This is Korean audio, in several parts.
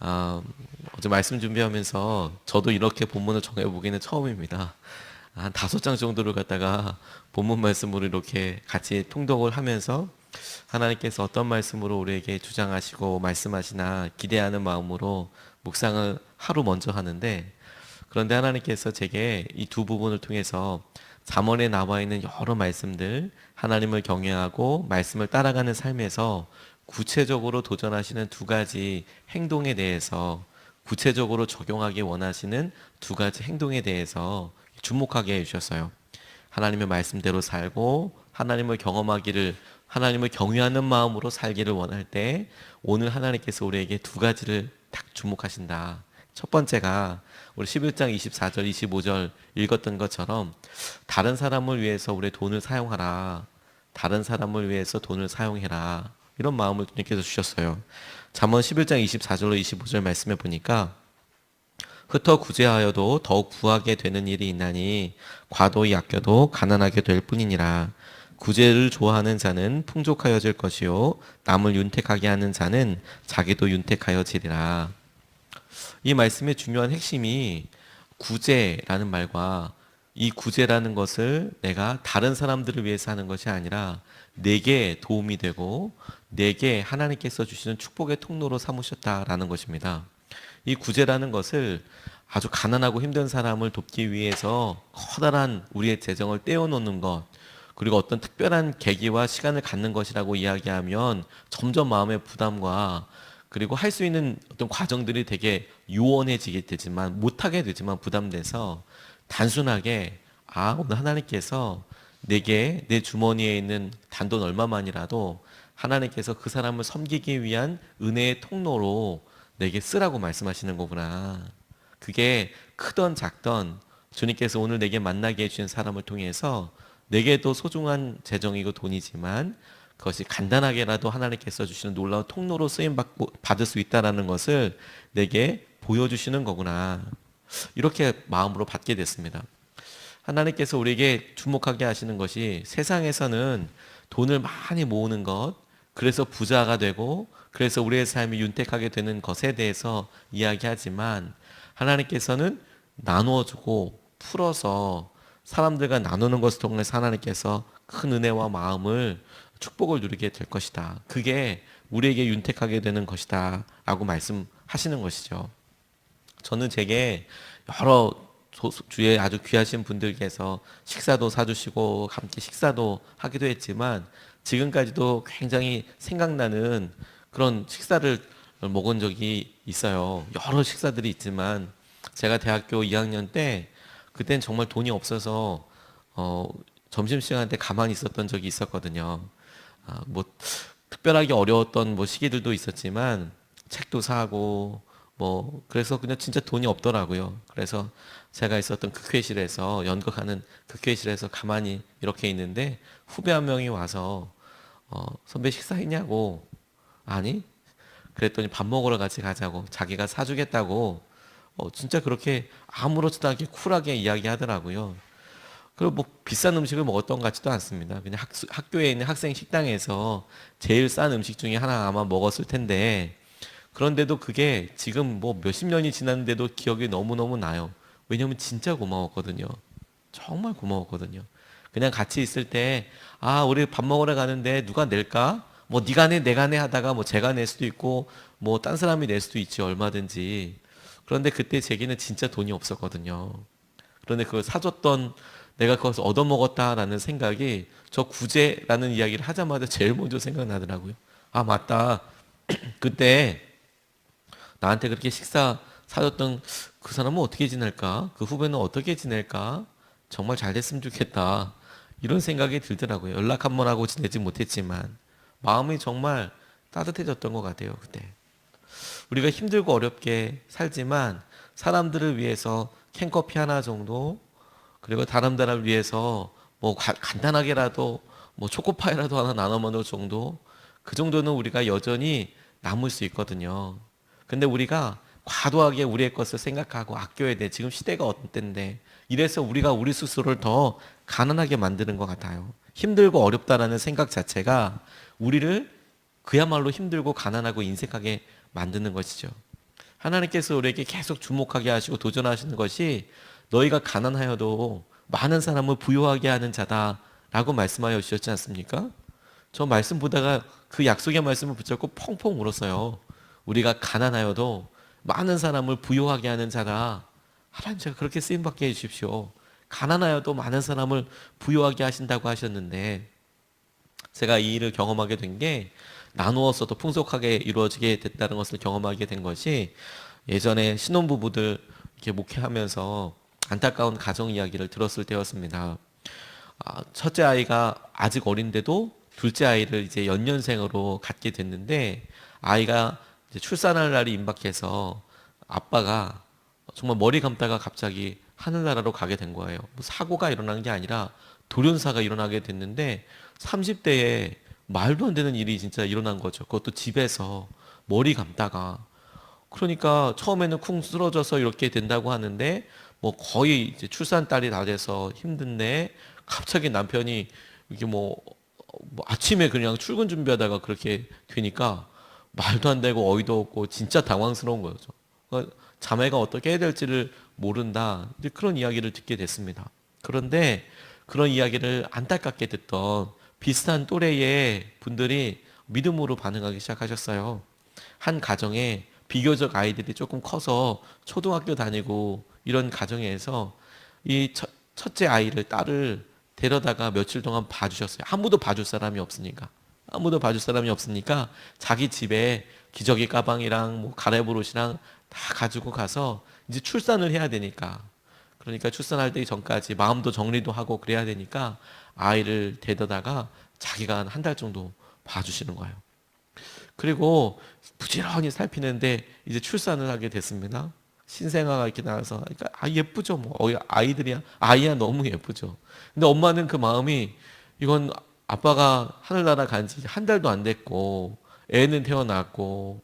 아, 어제 말씀 준비하면서 저도 이렇게 본문을 정해보기는 처음입니다. 한 5장 정도를 갖다가 본문 말씀으로 이렇게 같이 통독을 하면서 하나님께서 어떤 말씀으로 우리에게 주장하시고 말씀하시나 기대하는 마음으로 묵상을 하루 먼저 하는데, 그런데 하나님께서 제게 이 두 부분을 통해서 잠언에 나와 있는 여러 말씀들, 하나님을 경외하고 말씀을 따라가는 삶에서 구체적으로 도전하시는 두 가지 행동에 대해서, 구체적으로 적용하기 원하시는 두 가지 행동에 대해서 주목하게 해주셨어요. 하나님의 말씀대로 살고 하나님을 경험하기를, 하나님을 경외하는 마음으로 살기를 원할 때 오늘 하나님께서 우리에게 두 가지를 딱 주목하신다. 첫 번째가 우리 11장 24절 25절 읽었던 것처럼 다른 사람을 위해서 우리의 돈을 사용하라. 다른 사람을 위해서 돈을 사용해라. 이런 마음을 주님께서 주셨어요. 잠언 11장 24절로 25절 말씀해 보니까 흩어 구제하여도 더욱 부하게 되는 일이 있나니 과도히 아껴도 가난하게 될 뿐이니라. 구제를 좋아하는 자는 풍족하여질 것이요 남을 윤택하게 하는 자는 자기도 윤택하여지리라. 이 말씀의 중요한 핵심이 구제라는 말과, 이 구제라는 것을 내가 다른 사람들을 위해서 하는 것이 아니라 내게 도움이 되고 내게 하나님께서 주시는 축복의 통로로 삼으셨다라는 것입니다. 이 구제라는 것을 아주 가난하고 힘든 사람을 돕기 위해서 커다란 우리의 재정을 떼어놓는 것, 그리고 어떤 특별한 계기와 시간을 갖는 것이라고 이야기하면 점점 마음의 부담과, 그리고 할 수 있는 어떤 과정들이 되게 요원해지게 되지만, 못하게 되지만 부담돼서 단순하게 오늘 하나님께서 내게 내 주머니에 있는 단돈 얼마만이라도 하나님께서 그 사람을 섬기기 위한 은혜의 통로로 내게 쓰라고 말씀하시는 거구나. 그게 크던 작던 주님께서 오늘 내게 만나게 해주신 사람을 통해서 내게도 소중한 재정이고 돈이지만 그것이 간단하게라도 하나님께서 주시는 놀라운 통로로 쓰임 받을 수 있다라는 것을 내게 보여주시는 거구나. 이렇게 마음으로 받게 됐습니다. 하나님께서 우리에게 주목하게 하시는 것이 세상에서는 돈을 많이 모으는 것, 그래서 부자가 되고 그래서 우리의 삶이 윤택하게 되는 것에 대해서 이야기하지만, 하나님께서는 나누어주고 풀어서 사람들과 나누는 것을 통해서 하나님께서 큰 은혜와 마음을, 축복을 누리게 될 것이다. 그게 우리에게 윤택하게 되는 것이다 라고 말씀하시는 것이죠. 저는 제게 여러 주에 아주 귀하신 분들께서 식사도 사주시고 함께 식사도 하기도 했지만, 지금까지도 굉장히 생각나는 그런 식사를 먹은 적이 있어요. 여러 식사들이 있지만 제가 대학교 2학년 때, 그땐 정말 돈이 없어서 점심시간 때 가만히 있었던 적이 있었거든요. 뭐 특별하게 어려웠던 뭐 시기들도 있었지만 책도 사고 뭐 그래서 그냥 진짜 돈이 없더라고요. 그래서 제가 있었던 극회실에서, 연극하는 극회실에서 가만히 이렇게 있는데 후배 한 명이 와서 선배 식사했냐고. 아니? 그랬더니 밥 먹으러 같이 가자고, 자기가 사주겠다고 진짜 그렇게 아무렇지도 않게 쿨하게 이야기하더라고요. 그리고 뭐 비싼 음식을 먹었던 것 같지도 않습니다. 그냥 학교에 있는 학생 식당에서 제일 싼 음식 중에 하나 아마 먹었을 텐데, 그런데도 그게 지금 뭐 몇십 년이 지났는데도 기억이 너무너무 나요. 왜냐면 진짜 고마웠거든요. 정말 고마웠거든요. 그냥 같이 있을 때, 우리 밥 먹으러 가는데 누가 낼까? 뭐 네가 내, 내가 내 하다가 뭐 제가 낼 수도 있고 뭐 딴 사람이 낼 수도 있지, 얼마든지. 그런데 그때 제게는 진짜 돈이 없었거든요. 그런데 그걸 사줬던, 내가 그것을 얻어먹었다라는 생각이, 저 구제라는 이야기를 하자마자 제일 먼저 생각나더라고요. 맞다. 그때 나한테 그렇게 식사 사줬던 그 사람은 어떻게 지낼까? 그 후배는 어떻게 지낼까? 정말 잘 됐으면 좋겠다. 이런 생각이 들더라고요. 연락 한 번 하고 지내지 못했지만 마음이 정말 따뜻해졌던 것 같아요, 그때. 우리가 힘들고 어렵게 살지만 사람들을 위해서 캔커피 하나 정도, 그리고 다른 사람을 위해서 뭐 간단하게라도 뭐 초코파이라도 하나 나눠 먹을 정도, 그 정도는 우리가 여전히 남을 수 있거든요. 근데 우리가 과도하게 우리의 것을 생각하고 아껴야 돼. 지금 시대가 어떤 때인데. 이래서 우리가 우리 스스로를 더 가난하게 만드는 것 같아요. 힘들고 어렵다라는 생각 자체가 우리를 그야말로 힘들고 가난하고 인색하게 만드는 것이죠. 하나님께서 우리에게 계속 주목하게 하시고 도전하시는 것이 너희가 가난하여도 많은 사람을 부유하게 하는 자다라고 말씀하여 주셨지 않습니까? 저 말씀 보다가 그 약속의 말씀을 붙잡고 펑펑 울었어요. 우리가 가난하여도 많은 사람을 부유하게 하는 자다. 하나님, 제가 그렇게 쓰임받게 해주십시오. 가난하여도 많은 사람을 부유하게 하신다고 하셨는데, 제가 이 일을 경험하게 된 게 나누어서도 풍족하게 이루어지게 됐다는 것을 경험하게 된 것이, 예전에 신혼부부들 이렇게 목회하면서 안타까운 가정 이야기를 들었을 때였습니다. 첫째 아이가 아직 어린데도 둘째 아이를 이제 연년생으로 갖게 됐는데, 아이가 이제 출산할 날이 임박해서 아빠가 정말 머리 감다가 갑자기 하늘나라로 가게 된 거예요. 뭐 사고가 일어난 게 아니라 돌연사가 일어나게 됐는데, 30대에 말도 안 되는 일이 진짜 일어난 거죠. 그것도 집에서 머리 감다가. 그러니까 처음에는 쿵 쓰러져서 이렇게 된다고 하는데, 뭐 거의 이제 출산달이 다 돼서 힘든데 갑자기 남편이 이게 뭐 아침에 그냥 출근 준비하다가 그렇게 되니까 말도 안 되고 어이도 없고 진짜 당황스러운 거죠. 그러니까 자매가 어떻게 해야 될지를 모른다. 이제 그런 이야기를 듣게 됐습니다. 그런데 그런 이야기를 안타깝게 듣던 비슷한 또래의 분들이 믿음으로 반응하기 시작하셨어요. 한 가정에 비교적 아이들이 조금 커서 초등학교 다니고 이런 가정에서 이 첫째 아이를, 딸을 데려다가 며칠 동안 봐주셨어요. 아무도 봐줄 사람이 없으니까. 아무도 봐줄 사람이 없으니까 자기 집에 기저귀 가방이랑 뭐 갈아입을 옷이랑 다 가지고 가서 이제 출산을 해야 되니까, 그러니까 출산할 때 전까지 마음도 정리도 하고 그래야 되니까 아이를 데려다가 자기가 한 달 정도 봐주시는 거예요. 그리고 부지런히 살피는데 이제 출산을 하게 됐습니다. 신생아가 이렇게 나와서, 그러니까 예쁘죠. 뭐 아이들이야, 아이야 너무 예쁘죠. 근데 엄마는 그 마음이, 이건 아빠가 하늘나라 간 지 한 달도 안 됐고 애는 태어났고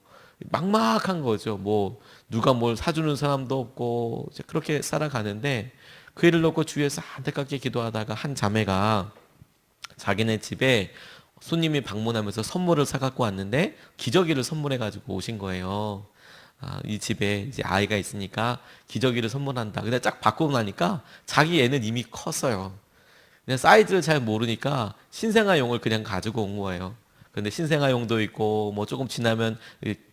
막막한 거죠. 뭐 누가 뭘 사주는 사람도 없고 이제 그렇게 살아가는데, 그 일을 놓고 주위에서 안타깝게 기도하다가 한 자매가 자기네 집에 손님이 방문하면서 선물을 사갖고 왔는데 기저귀를 선물해 가지고 오신 거예요. 이 집에 이제 아이가 있으니까 기저귀를 선물한다. 근데 쫙 바꾸고 나니까 자기 애는 이미 컸어요. 그냥 사이즈를 잘 모르니까 신생아용을 그냥 가지고 온 거예요. 근데 신생아용도 있고 뭐 조금 지나면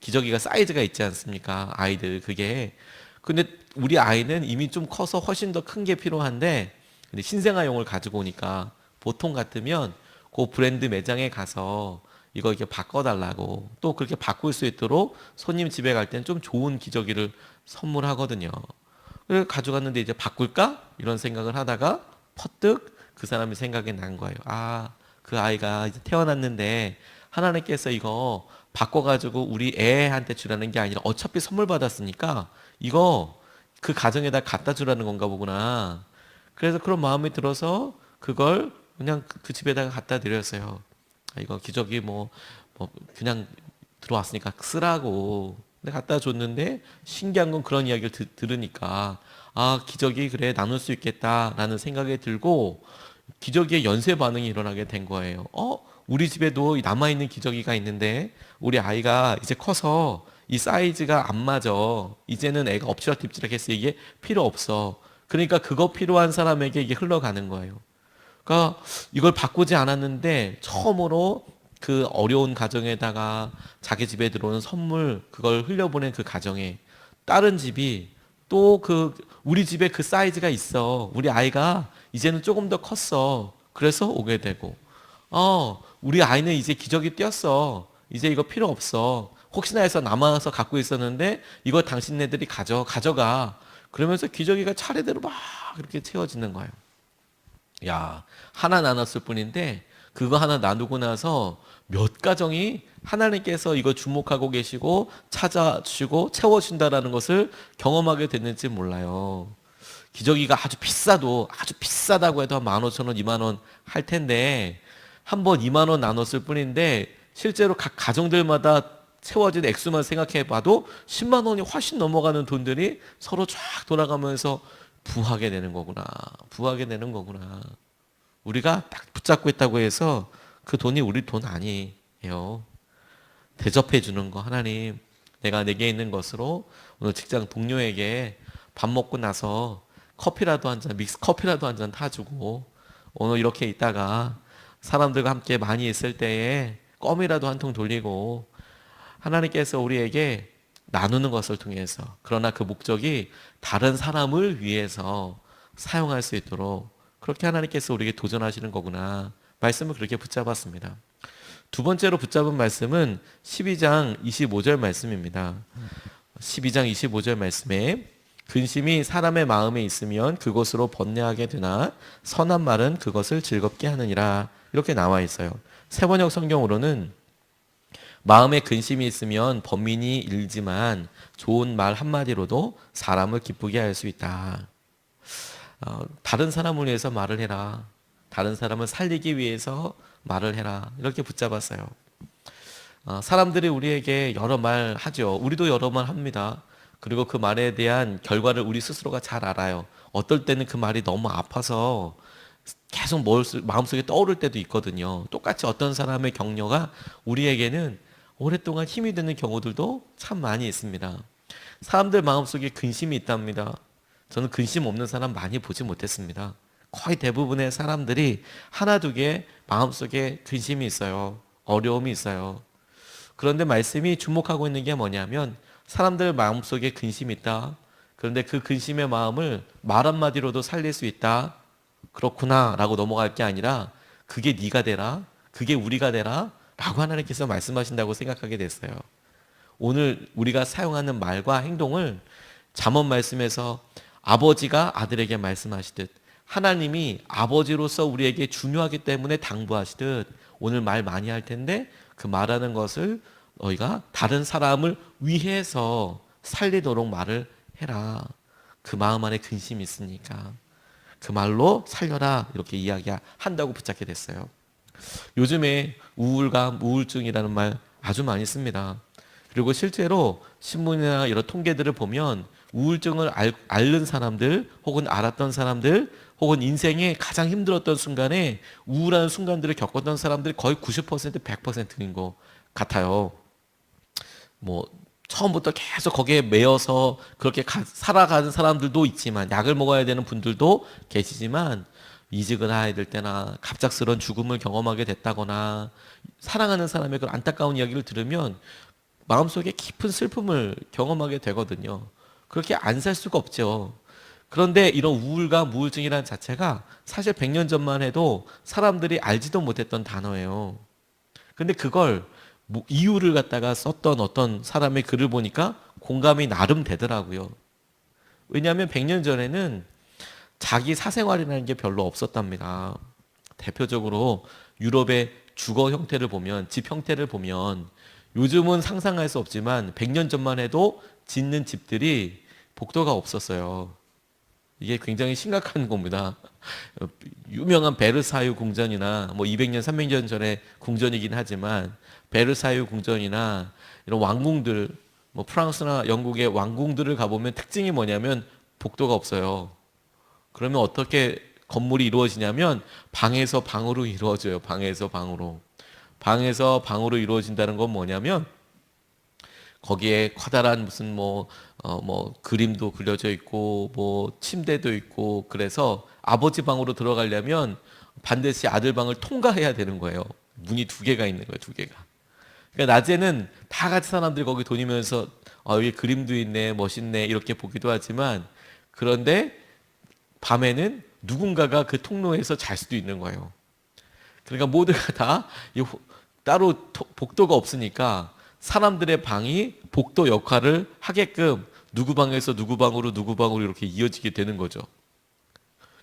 기저귀가 사이즈가 있지 않습니까? 아이들 그게. 근데 우리 아이는 이미 좀 커서 훨씬 더 큰 게 필요한데, 근데 신생아용을 가지고 오니까 보통 같으면 그 브랜드 매장에 가서 이거 이렇게 바꿔달라고, 또 그렇게 바꿀 수 있도록 손님 집에 갈 땐 좀 좋은 기저귀를 선물하거든요. 그래서 가져갔는데 이제 바꿀까? 이런 생각을 하다가 퍼뜩 그 사람이 생각이 난 거예요. 그 아이가 이제 태어났는데 하나님께서 이거 바꿔가지고 우리 애한테 주라는 게 아니라 어차피 선물 받았으니까 이거 그 가정에다 갖다 주라는 건가 보구나. 그래서 그런 마음이 들어서 그걸 그냥 그 집에다가 갖다 드렸어요. 이거 기저귀 뭐 그냥 들어왔으니까 쓰라고. 근데 갖다 줬는데 신기한 건, 그런 이야기를 들으니까 기저귀 그래 나눌 수 있겠다라는 생각이 들고 기저귀에 연쇄 반응이 일어나게 된 거예요. 우리 집에도 남아있는 기저귀가 있는데 우리 아이가 이제 커서 이 사이즈가 안 맞아. 이제는 애가 엎치락뒤치락 해서 이게 필요 없어. 그러니까 그거 필요한 사람에게 이게 흘러가는 거예요. 그러니까 이걸 바꾸지 않았는데 처음으로 그 어려운 가정에다가 자기 집에 들어오는 선물, 그걸 흘려보낸 그 가정에 다른 집이 또 우리 집에 그 사이즈가 있어. 우리 아이가 이제는 조금 더 컸어. 그래서 오게 되고, 우리 아이는 이제 기저귀 띄었어. 이제 이거 필요 없어. 혹시나 해서 남아서 갖고 있었는데 이거 당신네들이 가져가. 그러면서 기저귀가 차례대로 막 이렇게 채워지는 거예요. 야, 하나 나눴을 뿐인데 그거 하나 나누고 나서 몇 가정이 하나님께서 이거 주목하고 계시고 찾아주시고 채워준다라는 것을 경험하게 됐는지 몰라요. 기저귀가 아주 비싸다고 해도 한 15,000원, 2만원 할 텐데 한 번 2만원 나눴을 뿐인데 실제로 각 가정들마다 채워진 액수만 생각해 봐도 10만 원이 훨씬 넘어가는 돈들이 서로 쫙 돌아가면서 부하게 되는 거구나. 우리가 딱 붙잡고 있다고 해서 그 돈이 우리 돈 아니에요. 대접해 주는 거, 하나님 내가 내게 있는 것으로 오늘 직장 동료에게 밥 먹고 나서 커피라도 한 잔, 믹스 커피라도 한 잔 타주고 오늘 이렇게 있다가 사람들과 함께 많이 있을 때에 껌이라도 한 통 돌리고 하나님께서 우리에게 나누는 것을 통해서 그러나 그 목적이 다른 사람을 위해서 사용할 수 있도록 그렇게 하나님께서 우리에게 도전하시는 거구나. 말씀을 그렇게 붙잡았습니다. 두 번째로 붙잡은 말씀은 12장 25절 말씀입니다. 12장 25절 말씀에 근심이 사람의 마음에 있으면 그것으로 번뇌하게 되나 선한 말은 그것을 즐겁게 하느니라 이렇게 나와 있어요. 새번역 성경으로는 마음에 근심이 있으면 번민이 일지만 좋은 말 한마디로도 사람을 기쁘게 할 수 있다. 다른 사람을 위해서 말을 해라. 다른 사람을 살리기 위해서 말을 해라. 이렇게 붙잡았어요. 사람들이 우리에게 여러 말 하죠. 우리도 여러 말 합니다. 그리고 그 말에 대한 결과를 우리 스스로가 잘 알아요. 어떨 때는 그 말이 너무 아파서 계속 마음속에 떠오를 때도 있거든요. 똑같이 어떤 사람의 격려가 우리에게는 오랫동안 힘이 되는 경우들도 참 많이 있습니다. 사람들 마음속에 근심이 있답니다. 저는 근심 없는 사람 많이 보지 못했습니다. 거의 대부분의 사람들이 하나 두 개 마음속에 근심이 있어요. 어려움이 있어요. 그런데 말씀이 주목하고 있는 게 뭐냐면 사람들 마음속에 근심이 있다. 그런데 그 근심의 마음을 말 한마디로도 살릴 수 있다. 그렇구나 라고 넘어갈 게 아니라 그게 네가 되라. 그게 우리가 되라. 라고 하나님께서 말씀하신다고 생각하게 됐어요. 오늘 우리가 사용하는 말과 행동을 잠언 말씀에서 아버지가 아들에게 말씀하시듯 하나님이 아버지로서 우리에게 중요하기 때문에 당부하시듯 오늘 말 많이 할 텐데 그 말하는 것을 너희가 다른 사람을 위해서 살리도록 말을 해라. 그 마음 안에 근심이 있으니까 그 말로 살려라 이렇게 이야기한다고 붙잡게 됐어요. 요즘에 우울감, 우울증이라는 말 아주 많이 씁니다. 그리고 실제로 신문이나 이런 통계들을 보면 우울증을 앓는 사람들 혹은 알았던 사람들 혹은 인생에 가장 힘들었던 순간에 우울한 순간들을 겪었던 사람들이 거의 90% 100%인 것 같아요. 처음부터 계속 거기에 매여서 그렇게 살아가는 사람들도 있지만 약을 먹어야 되는 분들도 계시지만 이직을 해야 될 때나 갑작스러운 죽음을 경험하게 됐다거나 사랑하는 사람의 그 안타까운 이야기를 들으면 마음속에 깊은 슬픔을 경험하게 되거든요. 그렇게 안 살 수가 없죠. 그런데 이런 우울감, 우울증이라는 자체가 사실 100년 전만 해도 사람들이 알지도 못했던 단어예요. 근데 그걸 이유를 갖다가 썼던 어떤 사람의 글을 보니까 공감이 나름 되더라고요. 왜냐하면 100년 전에는 자기 사생활이라는 게 별로 없었답니다. 대표적으로 유럽의 주거 형태를 보면, 집 형태를 보면 요즘은 상상할 수 없지만 100년 전만 해도 짓는 집들이 복도가 없었어요. 이게 굉장히 심각한 겁니다. 유명한 베르사유 궁전이나 200년, 300년 전의 궁전이긴 하지만 베르사유 궁전이나 이런 왕궁들, 프랑스나 영국의 왕궁들을 가보면 특징이 뭐냐면 복도가 없어요. 그러면 어떻게 건물이 이루어지냐면 방에서 방으로 이루어져요. 방에서 방으로. 방에서 방으로 이루어진다는 건 뭐냐면 거기에 커다란 무슨 그림도 그려져 있고 침대도 있고 그래서 아버지 방으로 들어가려면 반드시 아들 방을 통과해야 되는 거예요. 문이 두 개가 있는 거예요. 두 개가. 그러니까 낮에는 다 같이 사람들이 거기 다니면서 여기 그림도 있네, 멋있네 이렇게 보기도 하지만 그런데 밤에는 누군가가 그 통로에서 잘 수도 있는 거예요. 그러니까 모두가 다 따로 복도가 없으니까 사람들의 방이 복도 역할을 하게끔 누구 방에서 누구 방으로 이렇게 이어지게 되는 거죠.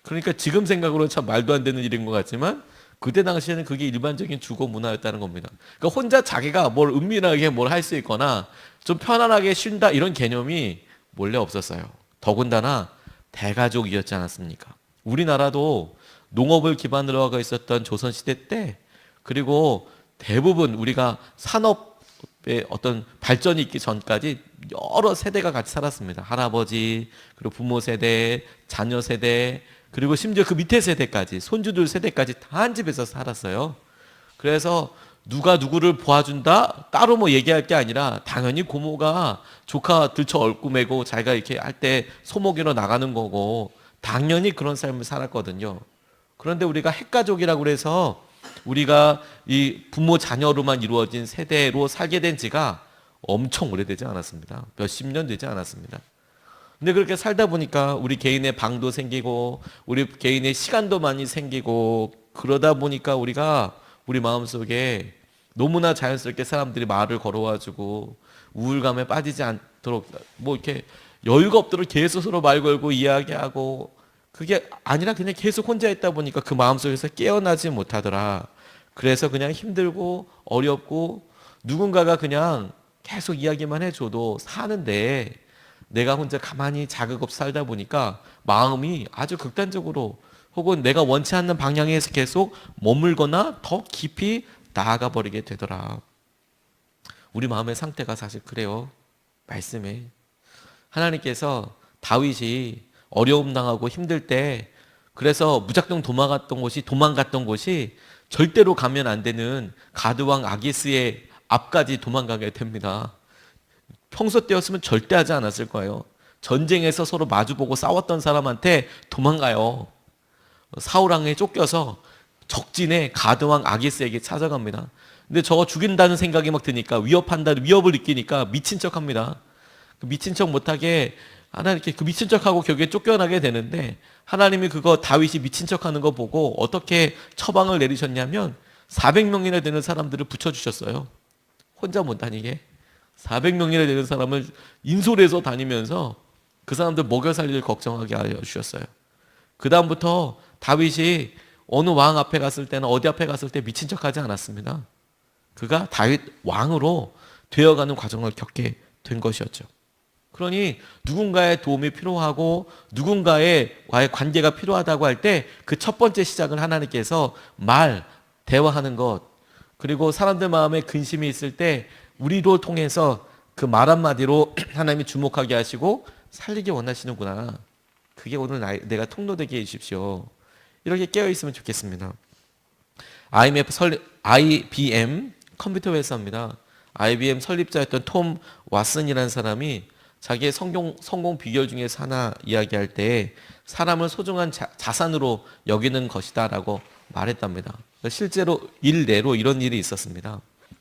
그러니까 지금 생각으로는 참 말도 안 되는 일인 것 같지만 그때 당시에는 그게 일반적인 주거 문화였다는 겁니다. 그러니까 혼자 자기가 뭘 은밀하게 뭘 할 수 있거나 좀 편안하게 쉰다 이런 개념이 원래 없었어요. 더군다나 대가족이었지 않았습니까? 우리나라도 농업을 기반으로 하고 있었던 조선시대 때 그리고 대부분 우리가 산업의 어떤 발전이 있기 전까지 여러 세대가 같이 살았습니다. 할아버지, 그리고 부모 세대, 자녀 세대, 그리고 심지어 그 밑에 세대까지, 손주들 세대까지 다 한 집에서 살았어요. 그래서 누가 누구를 보아준다 따로 뭐 얘기할 게 아니라 당연히 고모가 조카 들쳐 얼고 매고 자기가 이렇게 할 때 소목이로 나가는 거고 당연히 그런 삶을 살았거든요. 그런데 우리가 핵가족이라고 그래서 우리가 이 부모 자녀로만 이루어진 세대로 살게 된 지가 엄청 오래되지 않았습니다. 몇십 년 되지 않았습니다. 근데 그렇게 살다 보니까 우리 개인의 방도 생기고 우리 개인의 시간도 많이 생기고 그러다 보니까 우리가 우리 마음속에 너무나 자연스럽게 사람들이 말을 걸어와주고 우울감에 빠지지 않도록 뭐 이렇게 여유가 없도록 계속 서로 말 걸고 이야기하고 그게 아니라 그냥 계속 혼자 있다 보니까 그 마음속에서 깨어나지 못하더라. 그래서 그냥 힘들고 어렵고 누군가가 그냥 계속 이야기만 해줘도 사는데 내가 혼자 가만히 자극 없이 살다 보니까 마음이 아주 극단적으로 혹은 내가 원치 않는 방향에서 계속 머물거나 더 깊이 나아가 버리게 되더라. 우리 마음의 상태가 사실 그래요. 말씀에 하나님께서 다윗이 어려움 당하고 힘들 때 그래서 무작정 도망갔던 곳이 절대로 가면 안 되는 가드왕 아기스의 앞까지 도망가게 됩니다. 평소 때였으면 절대 하지 않았을 거예요. 전쟁에서 서로 마주보고 싸웠던 사람한테 도망가요. 사울왕에 쫓겨서 적진에 가드왕 아기스에게 찾아갑니다. 근데 저거 죽인다는 생각이 막 드니까 위협을 느끼니까 미친 척합니다. 미친 척 못하게 하나님께 그 미친 척하고 결국에 쫓겨나게 되는데 하나님이 그거 다윗이 미친 척하는 거 보고 어떻게 처방을 내리셨냐면 400명이나 되는 사람들을 붙여주셨어요. 혼자 못 다니게 400명이나 되는 사람을 인솔해서 다니면서 그 사람들 먹여 살릴 걱정하게 하여 주셨어요. 그 다음부터 다윗이 어느 왕 앞에 갔을 때는 어디 앞에 갔을 때 미친 척하지 않았습니다. 그가 다윗 왕으로 되어가는 과정을 겪게 된 것이었죠. 그러니 누군가의 도움이 필요하고 누군가와의 관계가 필요하다고 할 때 그 첫 번째 시작은 하나님께서 대화하는 것, 그리고 사람들 마음에 근심이 있을 때 우리로 통해서 그 말 한마디로 하나님이 주목하게 하시고 살리기 원하시는구나. 그게 오늘 내가 통로되게 해주십시오. 이렇게 깨어있으면 좋겠습니다. IBM 컴퓨터 회사입니다. IBM 설립자였던 톰 왓슨이라는 사람이 자기의 성공 비결 중에서 하나 이야기할 때 사람을 소중한 자산으로 여기는 것이다 라고 말했답니다. 실제로 일내로 이런 일이 있었습니다.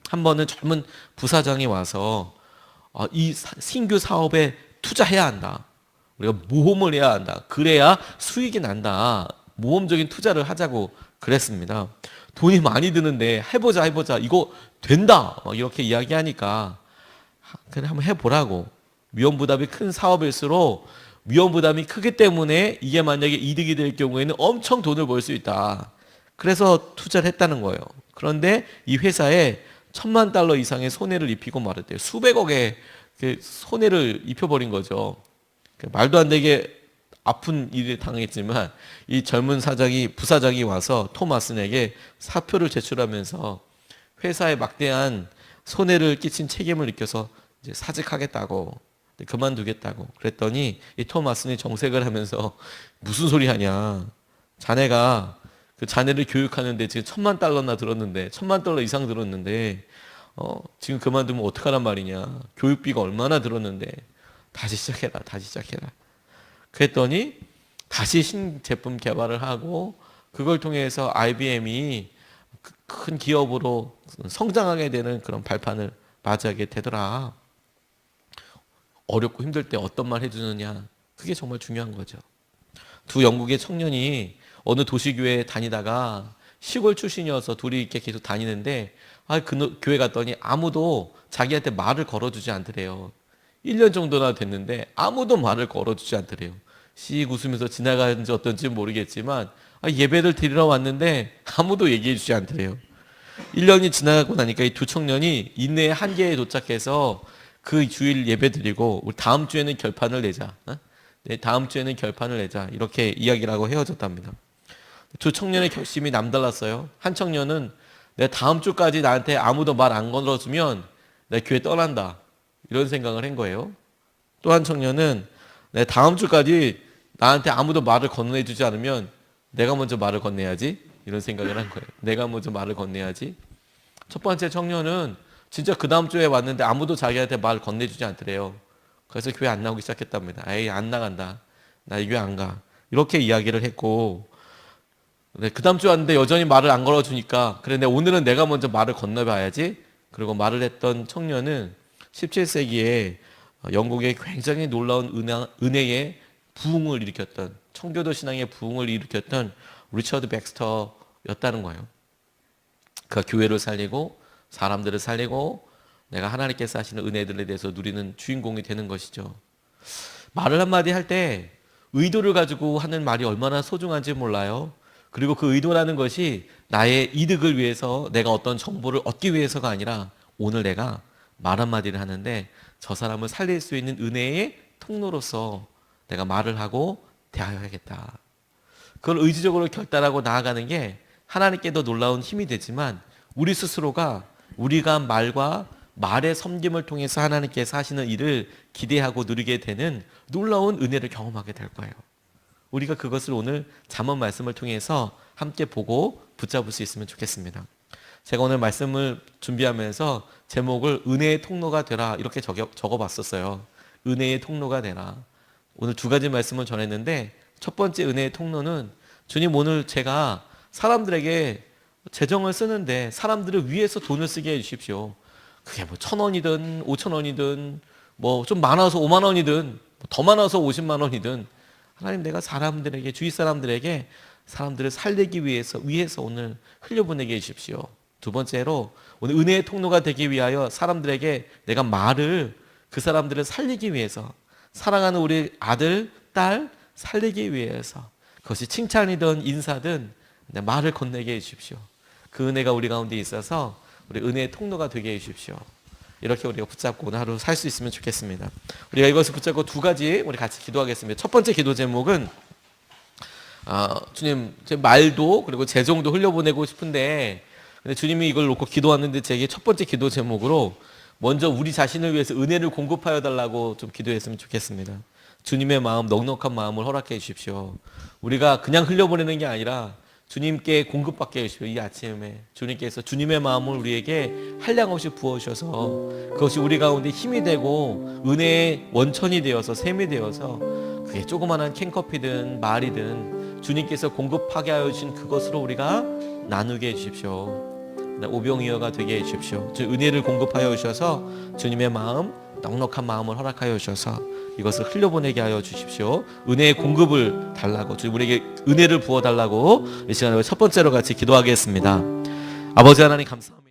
한 번은 젊은 부사장이 와서 이 신규 사업에 투자해야 한다. 우리가 모험을 해야 한다. 그래야 수익이 난다. 모험적인 투자를 하자고 그랬습니다. 돈이 많이 드는데 해보자 이거 된다 이렇게 이야기하니까 그래 한번 해보라고. 위험부담이 큰 사업일수록 위험부담이 크기 때문에 이게 만약에 이득이 될 경우에는 엄청 돈을 벌 수 있다. 그래서 투자를 했다는 거예요. 그런데 이 회사에 $10,000,000 이상의 손해를 입히고 말았대요. 수백억의 손해를 입혀버린 거죠. 말도 안 되게 아픈 일을 당했지만 이 젊은 부사장이 와서 토마슨에게 사표를 제출하면서 회사에 막대한 손해를 끼친 책임을 느껴서 이제 사직하겠다고 그만두겠다고 그랬더니 이 토마슨이 정색을 하면서 무슨 소리 하냐. 자네가 그 자네를 교육하는데 지금 $10,000,000나 들었는데 $10,000,000 이상 들었는데 지금 그만두면 어떡하란 말이냐. 교육비가 얼마나 들었는데 다시 시작해라. 그랬더니 다시 신제품 개발을 하고 그걸 통해서 IBM이 큰 기업으로 성장하게 되는 그런 발판을 맞이하게 되더라. 어렵고 힘들 때 어떤 말 해주느냐. 그게 정말 중요한 거죠. 두 영국의 청년이 어느 도시교회에 다니다가 시골 출신이어서 둘이 이렇게 계속 다니는데 그 교회 갔더니 아무도 자기한테 말을 걸어주지 않더래요. 1년 정도나 됐는데 아무도 말을 걸어주지 않더래요. 씩 웃으면서 지나가는지 어떤지 모르겠지만 예배를 드리러 왔는데 아무도 얘기해 주지 않더래요. 1년이 지나가고 나니까 이 두 청년이 인내의 한계에 도착해서 그 주일 예배 드리고 우리 다음 주에는 결판을 내자. 다음 주에는 결판을 내자. 이렇게 이야기를 하고 헤어졌답니다. 두 청년의 결심이 남달랐어요. 한 청년은 내가 다음 주까지 나한테 아무도 말 안 걸어주면 내가 교회 떠난다. 이런 생각을 한 거예요. 또 한 청년은 내가 다음 주까지 나한테 아무도 말을 건네주지 않으면 내가 먼저 말을 건네야지. 이런 생각을 한 거예요. 내가 먼저 말을 건네야지. 첫 번째 청년은 진짜 그 다음 주에 왔는데 아무도 자기한테 말 건네주지 않더래요. 그래서 교회 안 나오기 시작했답니다. 에이, 안 나간다. 나 이 교회 안 가. 이렇게 이야기를 했고, 그 다음 주에 왔는데 여전히 말을 안 걸어주니까, 그래, 오늘은 내가 먼저 말을 건너봐야지. 그리고 말을 했던 청년은 17세기에 영국의 굉장히 놀라운 은혜의 부흥을 일으켰던, 청교도 신앙의 부흥을 일으켰던 리처드 백스터였다는 거예요. 그가 교회를 살리고 사람들을 살리고 내가 하나님께서 하시는 은혜들에 대해서 누리는 주인공이 되는 것이죠. 말을 한마디 할 때 의도를 가지고 하는 말이 얼마나 소중한지 몰라요. 그리고 그 의도라는 것이 나의 이득을 위해서, 내가 어떤 정보를 얻기 위해서가 아니라 오늘 내가 말 한마디를 하는데 저 사람을 살릴 수 있는 은혜의 통로로서 내가 말을 하고 대하여야겠다. 그걸 의지적으로 결단하고 나아가는 게 하나님께도 놀라운 힘이 되지만 우리 스스로가 우리가 말과 말의 섬김을 통해서 하나님께서 하시는 일을 기대하고 누리게 되는 놀라운 은혜를 경험하게 될 거예요. 우리가 그것을 오늘 잠언 말씀을 통해서 함께 보고 붙잡을 수 있으면 좋겠습니다. 제가 오늘 말씀을 준비하면서 제목을 은혜의 통로가 되라 이렇게 적어봤었어요. 은혜의 통로가 되라. 오늘 두 가지 말씀을 전했는데 첫 번째 은혜의 통로는 주님, 오늘 제가 사람들에게 재정을 쓰는데 사람들을 위해서 돈을 쓰게 해주십시오. 그게 뭐 1,000원이든 5,000원이든 뭐 좀 많아서 5만 원이든 더 많아서 50만 원이든 하나님, 내가 사람들에게, 주위 사람들에게 사람들을 살리기 위해서 오늘 흘려보내게 해주십시오. 두 번째로 오늘 은혜의 통로가 되기 위하여 사람들에게 내가 말을, 그 사람들을 살리기 위해서, 사랑하는 우리 아들, 딸 살리기 위해서, 그것이 칭찬이든 인사든 말을 건네게 해주십시오. 그 은혜가 우리 가운데 있어서 우리 은혜의 통로가 되게 해주십시오. 이렇게 우리가 붙잡고 오늘 하루 살 수 있으면 좋겠습니다. 우리가 이것을 붙잡고 두 가지 우리 같이 기도하겠습니다. 첫 번째 기도 제목은 주님, 제 말도 그리고 재정도 흘려보내고 싶은데, 근데 주님이 이걸 놓고 기도하는데 제게 첫 번째 기도 제목으로 먼저 우리 자신을 위해서 은혜를 공급하여 달라고 좀 기도했으면 좋겠습니다. 주님의 마음, 넉넉한 마음을 허락해 주십시오. 우리가 그냥 흘려보내는 게 아니라 주님께 공급받게 해주십시오. 이 아침에 주님께서 주님의 마음을 우리에게 한량없이 부어주셔서 그것이 우리 가운데 힘이 되고 은혜의 원천이 되어서 샘이 되어서 그게 조그마한 캔커피든 말이든 주님께서 공급하게 하여 주신 그것으로 우리가 나누게 해주십시오. 오병이어가 되게 해주십시오. 은혜를 공급하여 주셔서 주님의 마음, 넉넉한 마음을 허락하여 주셔서 이것을 흘려보내게 하여 주십시오. 은혜의 공급을 달라고, 주님 우리에게 은혜를 부어달라고 이 시간에 첫 번째로 같이 기도하겠습니다. 아버지 하나님, 감사합니다.